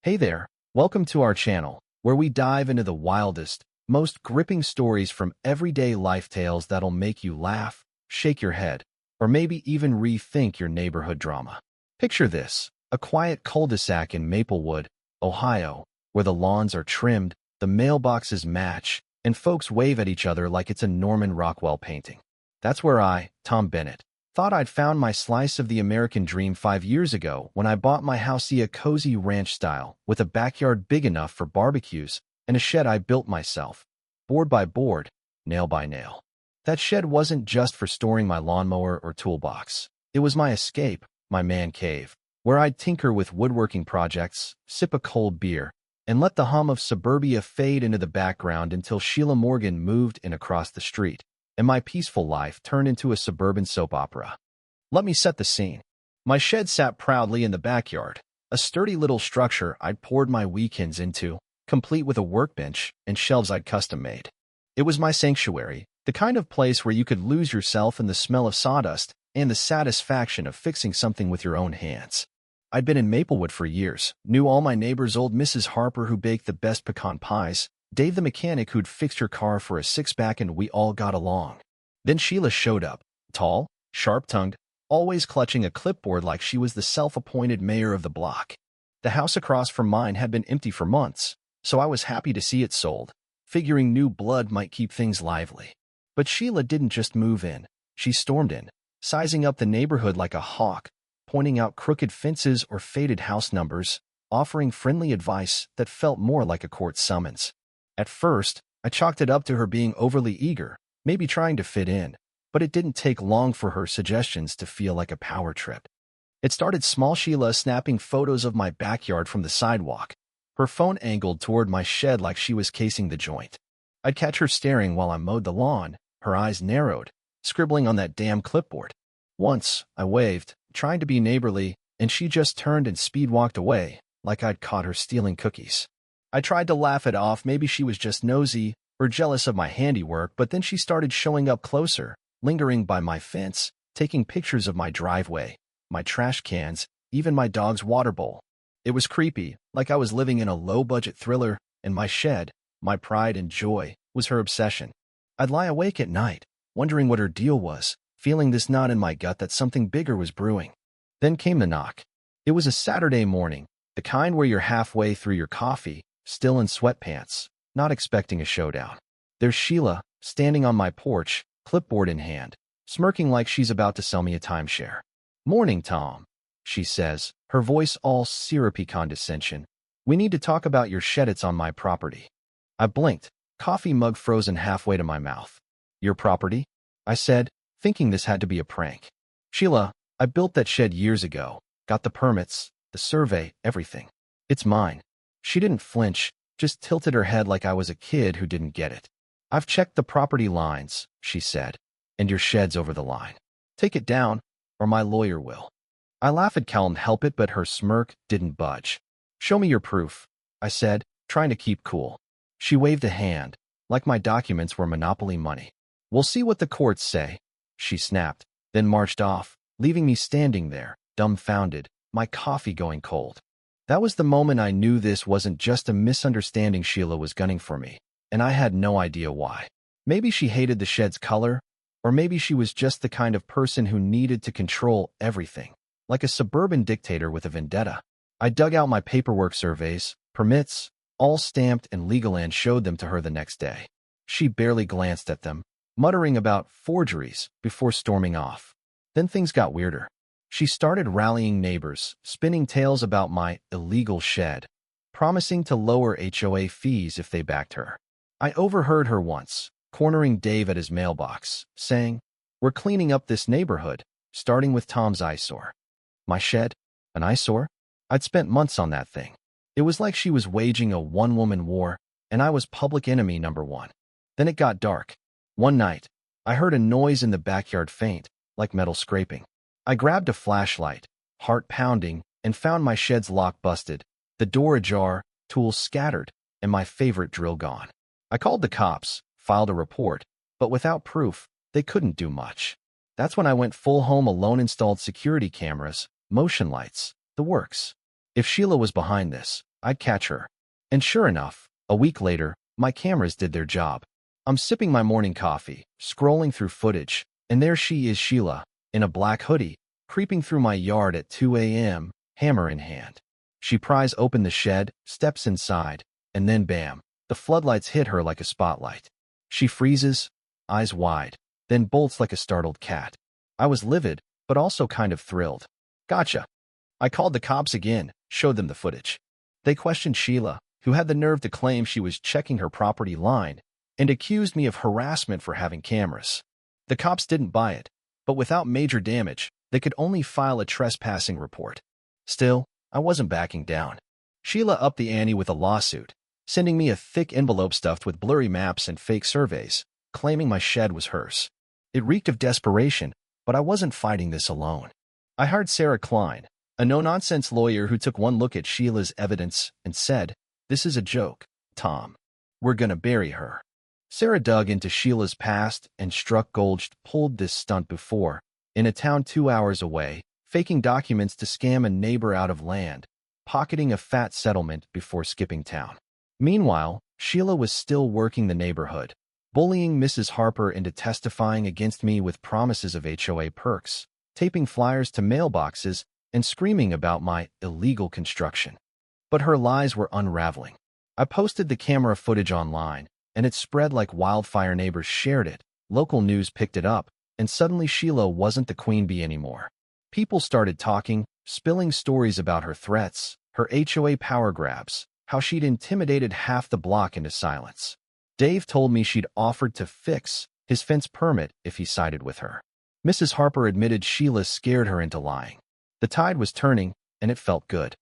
Hey there, welcome to our channel, where we dive into the wildest, most gripping stories from everyday life tales that'll make you laugh, shake your head, or maybe even rethink your neighborhood drama. Picture this, a quiet cul-de-sac in Maplewood, Ohio, where the lawns are trimmed, the mailboxes match, and folks wave at each other like it's a Norman Rockwell painting. That's where I, Tom Bennett, thought I'd found my slice of the American dream 5 years ago when I bought my housey a cozy ranch style with a backyard big enough for barbecues and a shed I built myself, board by board, nail by nail. That shed wasn't just for storing my lawnmower or toolbox. It was my escape, my man cave, where I'd tinker with woodworking projects, sip a cold beer, and let the hum of suburbia fade into the background until Sheila Morgan moved in across the street, and my peaceful life turned into a suburban soap opera. Let me set the scene. My shed sat proudly in the backyard, a sturdy little structure I'd poured my weekends into, complete with a workbench and shelves I'd custom made. It was my sanctuary, the kind of place where you could lose yourself in the smell of sawdust and the satisfaction of fixing something with your own hands. I'd been in Maplewood for years, knew all my neighbors, old Mrs. Harper who baked the best pecan pies, Dave the mechanic who'd fixed your car for a six-pack, and we all got along. Then Sheila showed up, tall, sharp-tongued, always clutching a clipboard like she was the self-appointed mayor of the block. The house across from mine had been empty for months, so I was happy to see it sold, figuring new blood might keep things lively. But Sheila didn't just move in, she stormed in, sizing up the neighborhood like a hawk, pointing out crooked fences or faded house numbers, offering friendly advice that felt more like a court summons. At first, I chalked it up to her being overly eager, maybe trying to fit in, but it didn't take long for her suggestions to feel like a power trip. It started small, Sheila snapping photos of my backyard from the sidewalk, her phone angled toward my shed like she was casing the joint. I'd catch her staring while I mowed the lawn, her eyes narrowed, scribbling on that damn clipboard. Once, I waved, trying to be neighborly, and she just turned and speed-walked away, like I'd caught her stealing cookies. I tried to laugh it off, maybe she was just nosy or jealous of my handiwork, but then she started showing up closer, lingering by my fence, taking pictures of my driveway, my trash cans, even my dog's water bowl. It was creepy, like I was living in a low-budget thriller, and my shed, my pride and joy, was her obsession. I'd lie awake at night, wondering what her deal was, feeling this knot in my gut that something bigger was brewing. Then came the knock. It was a Saturday morning, the kind where you're halfway through your coffee, still in sweatpants, not expecting a showdown. There's Sheila, standing on my porch, clipboard in hand, smirking like she's about to sell me a timeshare. "Morning, Tom," she says, her voice all syrupy condescension. "We need to talk about your shed. It's on my property." I blinked, coffee mug frozen halfway to my mouth. "Your property?" I said, thinking this had to be a prank. "Sheila, I built that shed years ago, got the permits, the survey, everything. It's mine." She didn't flinch, just tilted her head like I was a kid who didn't get it. "I've checked the property lines," she said, "and your shed's over the line. Take it down, or my lawyer will." I laughed, couldn't help it, but her smirk didn't budge. "Show me your proof," I said, trying to keep cool. She waved a hand, like my documents were monopoly money. "We'll see what the courts say," she snapped, then marched off, leaving me standing there, dumbfounded, my coffee going cold. That was the moment I knew this wasn't just a misunderstanding. Sheila was gunning for me, and I had no idea why. Maybe she hated the shed's color, or maybe she was just the kind of person who needed to control everything, like a suburban dictator with a vendetta. I dug out my paperwork, surveys, permits, all stamped and legal, and showed them to her the next day. She barely glanced at them, muttering about forgeries before storming off. Then things got weirder. She started rallying neighbors, spinning tales about my illegal shed, promising to lower HOA fees if they backed her. I overheard her once, cornering Dave at his mailbox, saying, "We're cleaning up this neighborhood, starting with Tom's eyesore." My shed? An eyesore? I'd spent months on that thing. It was like she was waging a one-woman war, and I was public enemy number one. Then it got dark. One night, I heard a noise in the backyard, faint, like metal scraping. I grabbed a flashlight, heart pounding, and found my shed's lock busted, the door ajar, tools scattered, and my favorite drill gone. I called the cops, filed a report, but without proof, they couldn't do much. That's when I went full home alone, installed security cameras, motion lights, the works. If Sheila was behind this, I'd catch her. And sure enough, a week later, my cameras did their job. I'm sipping my morning coffee, scrolling through footage, and there she is, Sheila, in a black hoodie, creeping through my yard at 2 a.m., hammer in hand. She pries open the shed, steps inside, and then bam, the floodlights hit her like a spotlight. She freezes, eyes wide, then bolts like a startled cat. I was livid, but also kind of thrilled. Gotcha. I called the cops again, showed them the footage. They questioned Sheila, who had the nerve to claim she was checking her property line, and accused me of harassment for having cameras. The cops didn't buy it, but without major damage, they could only file a trespassing report. Still, I wasn't backing down. Sheila upped the ante with a lawsuit, sending me a thick envelope stuffed with blurry maps and fake surveys, claiming my shed was hers. It reeked of desperation, but I wasn't fighting this alone. I hired Sarah Klein, a no-nonsense lawyer who took one look at Sheila's evidence and said, "This is a joke, Tom. We're gonna bury her." Sarah dug into Sheila's past and struck gold. Pulled this stunt before, in a town 2 hours away, faking documents to scam a neighbor out of land, pocketing a fat settlement before skipping town. Meanwhile, Sheila was still working the neighborhood, bullying Mrs. Harper into testifying against me with promises of HOA perks, taping flyers to mailboxes, and screaming about my illegal construction. But her lies were unraveling. I posted the camera footage online, and it spread like wildfire. Neighbors shared it, local news picked it up, and suddenly Sheila wasn't the queen bee anymore. People started talking, spilling stories about her threats, her HOA power grabs, how she'd intimidated half the block into silence. Dave told me she'd offered to fix his fence permit if he sided with her. Mrs. Harper admitted Sheila scared her into lying. The tide was turning, and it felt good.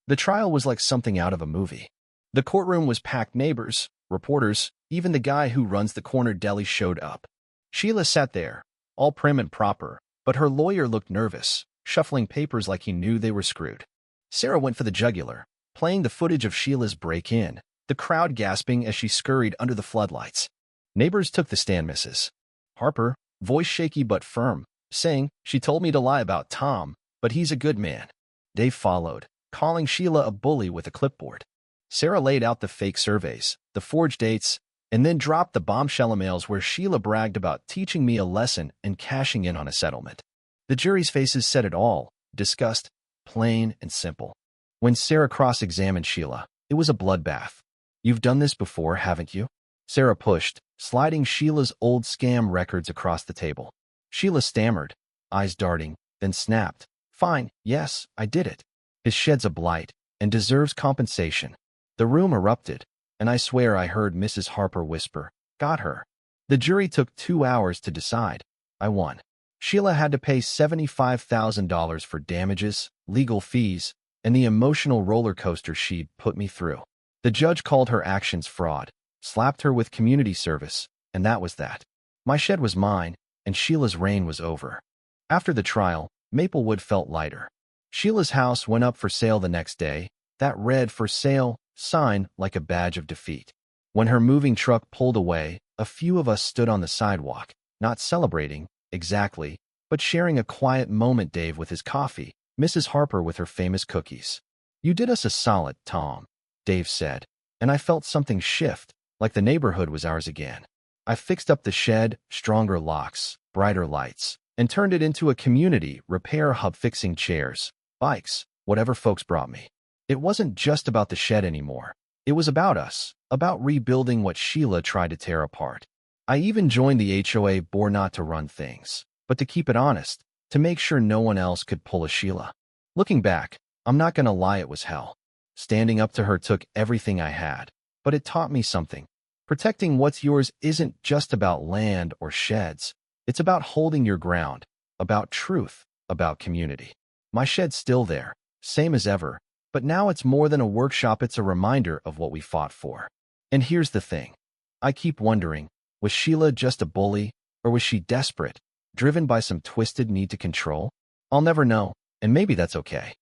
The trial was like something out of a movie. The courtroom was packed. Neighbors, reporters, even the guy who runs the corner deli showed up. Sheila sat there, all prim and proper, but her lawyer looked nervous, shuffling papers like he knew they were screwed. Sarah went for the jugular, playing the footage of Sheila's break-in, the crowd gasping as she scurried under the floodlights. Neighbors took the stand. Mrs. Harper, voice shaky but firm, saying, "She told me to lie about Tom, but he's a good man." Dave followed, calling Sheila a bully with a clipboard. Sarah laid out the fake surveys, the forged dates, and then dropped the bombshell emails where Sheila bragged about teaching me a lesson and cashing in on a settlement. The jury's faces said it all, disgust, plain and simple. When Sarah cross-examined Sheila, it was a bloodbath. "You've done this before, haven't you?" Sarah pushed, sliding Sheila's old scam records across the table. Sheila stammered, eyes darting, then snapped, "Fine, yes, I did it. His shed's a blight and deserves compensation." The room erupted, and I swear I heard Mrs. Harper whisper, "Got her." The jury took 2 hours to decide. I won. Sheila had to pay $75,000 for damages, legal fees, and the emotional roller coaster she'd put me through. The judge called her actions fraud, slapped her with community service, and that was that. My shed was mine, and Sheila's reign was over. After the trial, Maplewood felt lighter. Sheila's house went up for sale the next day, that red "for sale" sign like a badge of defeat. When her moving truck pulled away, a few of us stood on the sidewalk, not celebrating, exactly, but sharing a quiet moment. Dave with his coffee, Mrs. Harper with her famous cookies. "You did us a solid, Tom," Dave said, and I felt something shift, like the neighborhood was ours again. I fixed up the shed, stronger locks, brighter lights, and turned it into a community repair hub, fixing chairs, bikes, whatever folks brought me. It wasn't just about the shed anymore. It was about us, about rebuilding what Sheila tried to tear apart. I even joined the HOA board, not to run things, but to keep it honest, to make sure no one else could pull a Sheila. Looking back, I'm not gonna lie, it was hell. Standing up to her took everything I had, but it taught me something. Protecting what's yours isn't just about land or sheds. It's about holding your ground, about truth, about community. My shed's still there, same as ever, but now it's more than a workshop, it's a reminder of what we fought for. And here's the thing. I keep wondering, was Sheila just a bully, or was she desperate, driven by some twisted need to control? I'll never know, and maybe that's okay.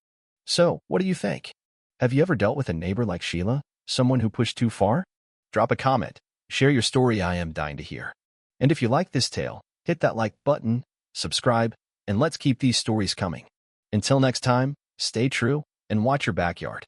So, what do you think? Have you ever dealt with a neighbor like Sheila, someone who pushed too far? Drop a comment, share your story, I am dying to hear. And if you like this tale, hit that like button, subscribe, and let's keep these stories coming. Until next time, stay true and watch your backyard.